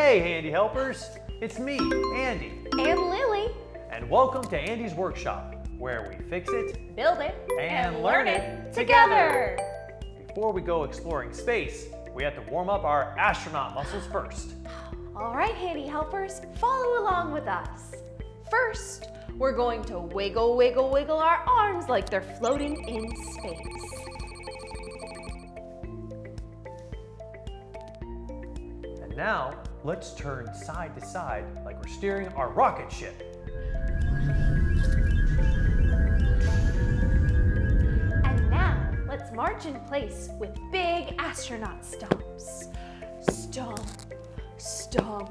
Hey, Handy Helpers! It's me, Andy. And Lily. And welcome to Andy's Workshop, where we fix it, Build it, and learn it together. Before we go exploring space, we have to warm up our astronaut muscles first. All right, Handy Helpers, follow along with us. First, we're going to wiggle, wiggle, wiggle our arms like they're floating in space. And now, let's turn side to side like we're steering our rocket ship. And now, let's march in place with big astronaut stomps. Stomp, stomp,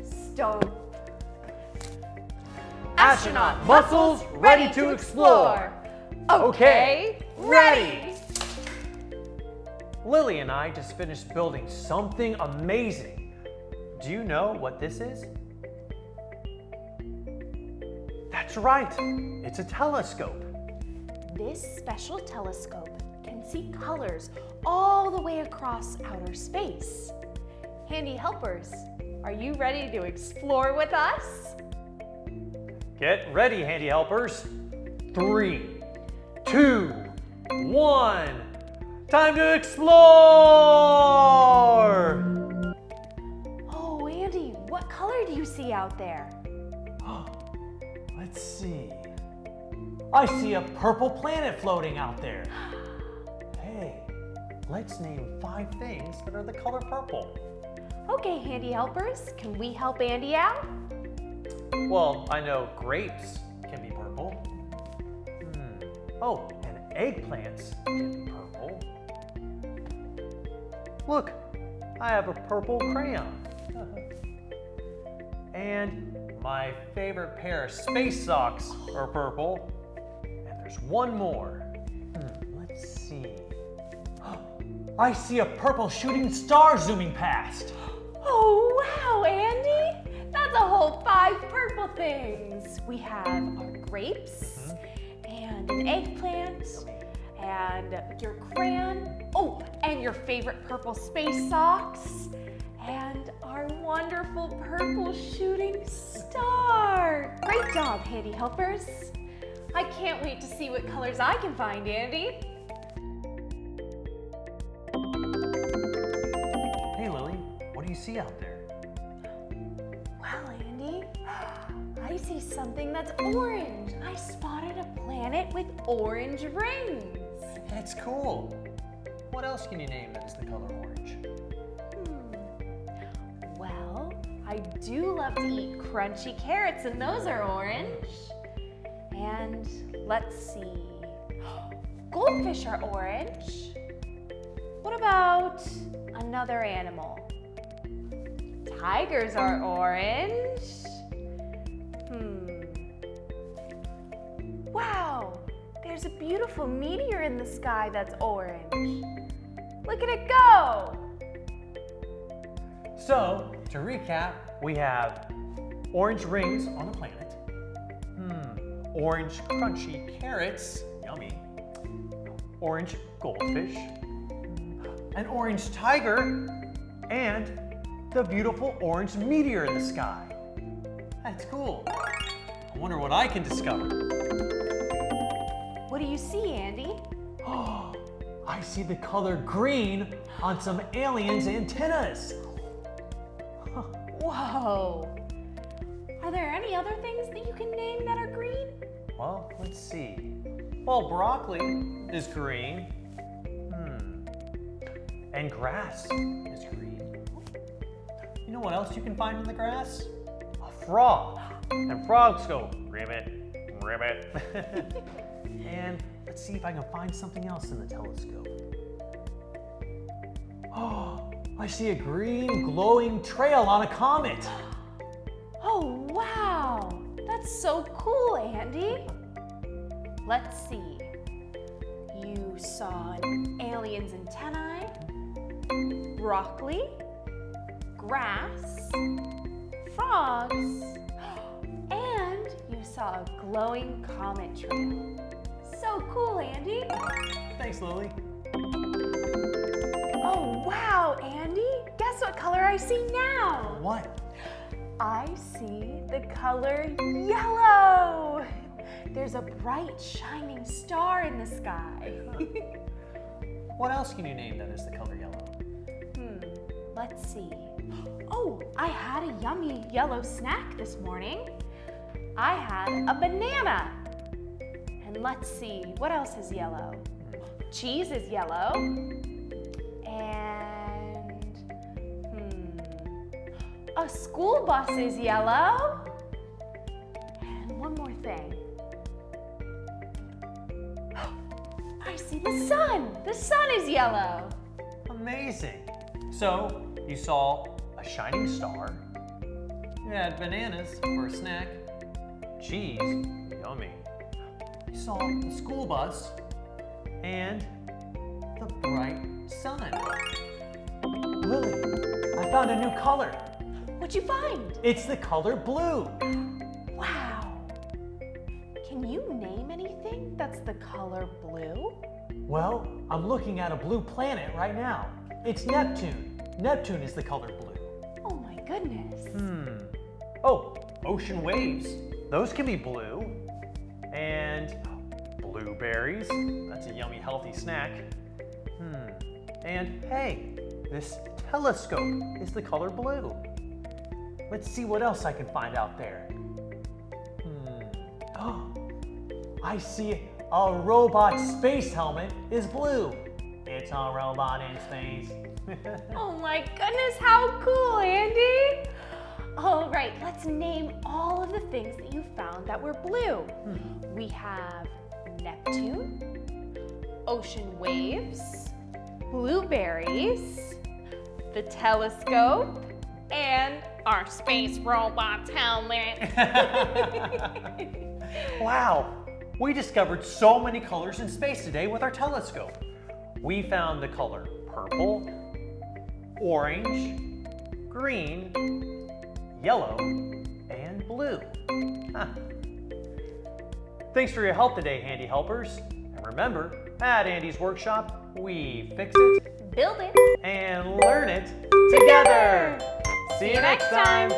stomp. Astronaut muscles ready to explore. Okay, ready. Lily and I just finished building something amazing. Do you know what this is? That's right, it's a telescope. This special telescope can see colors all the way across outer space. Handy Helpers, are you ready to explore with us? Get ready, Handy Helpers. 3, 2, 1. Time to explore! Oh, Andy, what color do you see out there? Let's see. I see a purple planet floating out there. Hey, let's name 5 things that are the color purple. Okay, Handy Helpers, can we help Andy out? Well, I know grapes can be purple. Oh, and eggplants can be purple. Look, I have a purple crayon. And my favorite pair of space socks are purple. And there's one more. Let's see. I see a purple shooting star zooming past. Oh, wow, Andy! That's a whole 5 purple things. We have our grapes, and an eggplant, and your crayon, oh, and your favorite purple space socks, and our wonderful purple shooting star. Great job, Handy Helpers. I can't wait to see what colors I can find, Andy. Hey, Lily, what do you see out there? Wow, Andy, I see something that's orange. I spotted a planet with orange rings. That's cool. What else can you name that is the color orange? Well, I do love to eat crunchy carrots, and those are orange. And let's see, goldfish are orange. What about another animal? Tigers are orange. Wow, there's a beautiful meteor in the sky that's orange. Look at it go. So, to recap, we have orange rings on a planet, orange crunchy carrots, yummy, orange goldfish, an orange tiger, and the beautiful orange meteor in the sky. That's cool. I wonder what I can discover. What do you see, Andy? Oh, I see the color green on some aliens' antennas. Whoa. Are there any other things that you can name that are green? Well, let's see. Well, broccoli is green. And grass is green. You know what else you can find in the grass? A frog. And frogs go, ribbit, ribbit. And let's see if I can find something else in the telescope. Oh, I see a green glowing trail on a comet. Oh, wow. That's so cool, Andy. Let's see. You saw an alien's antennae, broccoli, grass, frogs, and you saw a glowing comet trail. So cool, Andy. Thanks, Lily. Oh, wow, Andy. Guess what color I see now. What? I see the color yellow. There's a bright, shining star in the sky. What else can you name that is the color yellow? Let's see. Oh, I had a yummy yellow snack this morning. I had a banana. And let's see, what else is yellow? Cheese is yellow. And, a school bus is yellow. And one more thing. I see the sun. The sun is yellow. Amazing. So, you saw a shining star, you had bananas for a snack, cheese, yummy. You saw the school bus, and the bright sun. Lily, I found a new color. What'd you find? It's the color blue. Wow. Can you name anything that's the color blue? Well, I'm looking at a blue planet right now. It's Neptune. Neptune is the color blue. Oh my goodness. Oh, ocean waves. Those can be blue. And blueberries. That's a yummy, healthy snack. And hey, this telescope is the color blue. Let's see what else I can find out there. Oh, I see a robot space helmet is blue. It's a robot in space. Oh my goodness, how cool, Andy! All right, let's name all of the things that you found that were blue. We have Neptune, ocean waves, blueberries, the telescope, and our space robot's helmet. Wow, we discovered so many colors in space today with our telescope. We found the color purple, orange, green, yellow, and blue. Thanks for your help today, Handy Helpers. And remember, at Andy's Workshop, we fix it, Build it and learn it together. See you next time.